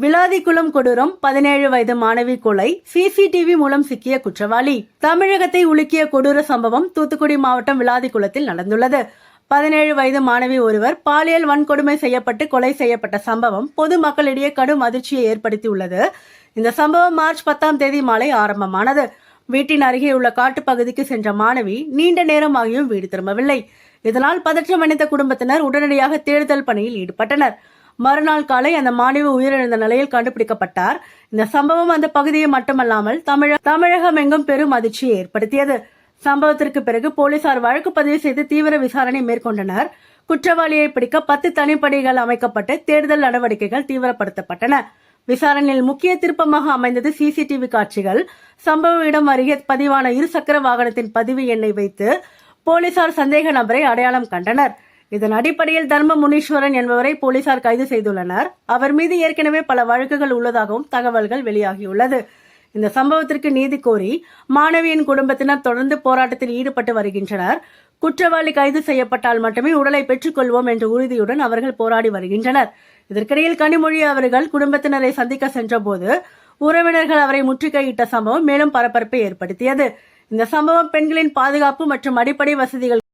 விளாதிக்குளம் கொடூரம் 17 வயது மாணவி கொலை, சிசிடிவி மூலம் சிக்கிய குற்றவாளி. தமிழகத்தை உலுக்கிய கொடூர சம்பவம் தூத்துக்குடி மாவட்டம் விளாதிக்குளத்தில் நடந்துள்ளது. 17 வயது மாணவி ஒருவர் பாலியல் வன்கொடுமை செய்யப்பட்டு கொலை செய்யப்பட்ட சம்பவம் பொதுமக்களிடையே கடும் அதிர்ச்சியை ஏற்படுத்தியுள்ளது. இந்த சம்பவம் மார்ச் 10ஆம் தேதி மாலை ஆரம்பமானது. வீட்டின் அருகே உள்ள காட்டுப்பகுதிக்கு சென்ற மாணவி நீண்ட நேரமாகியும் வீடு திரும்பவில்லை. இதனால் பதற்றமடைந்த குடும்பத்தினர் உடனடியாக தேடுதல் பணியில் ஈடுபட்டனர். மறுநாள் காலை அந்த மாணவி உயிரிழந்த நிலையில் கண்டுபிடிக்கப்பட்டார். இந்த சம்பவம் அந்த பகுதியை மட்டுமல்லாமல் தமிழகம் எங்கும் பெரும் அதிர்ச்சியை ஏற்படுத்தியது. சம்பவத்திற்கு பிறகு போலீசார் வழக்கு பதிவு செய்து தீவிர விசாரணை மேற்கொண்டனர். குற்றவாளியை பிடிக்க 10 தனிப்படைகள் அமைக்கப்பட்டு தேடுதல் நடவடிக்கைகள் தீவிரப்படுத்தப்பட்டன. விசாரணையில் முக்கிய திருப்பமாக அமைந்தது சிசிடிவி காட்சிகள். சம்பவ இடம் அருகே பதிவான இருசக்கர வாகனத்தின் பதிவு எண்ணை வைத்து போலீசார் சந்தேக நபரை அடையாளம் கண்டனர். இதன் அடிப்படையில் தர்ம முனீஸ்வரன் என்பவரை போலீசார் கைது செய்துள்ளனர். அவர் மீது ஏற்கனவே பல வழக்குகள் உள்ளதாகவும் தகவல்கள் வெளியாகியுள்ளது. இந்த சம்பவத்திற்கு நீதி கோரி மாணவியின் குடும்பத்தினர் தொடர்ந்து போராட்டத்தில் ஈடுபட்டு வருகின்றனர். குற்றவாளி கைது செய்யப்பட்டால் மட்டுமே உடலை பெற்றுக் கொள்வோம் என்ற உறுதியுடன் அவர்கள் போராடி வருகின்றனர். இதற்கிடையில் கனிமொழி அவர்கள் குடும்பத்தினரை சந்திக்க சென்றபோது உறவினர்கள் அவரை முற்றுகையிட்ட சம்பவம் மேலும் பரபரப்பை ஏற்படுத்தியது. இந்த சம்பவம் பெண்களின் பாதுகாப்பு மற்றும் அடிப்படை வசதிகள்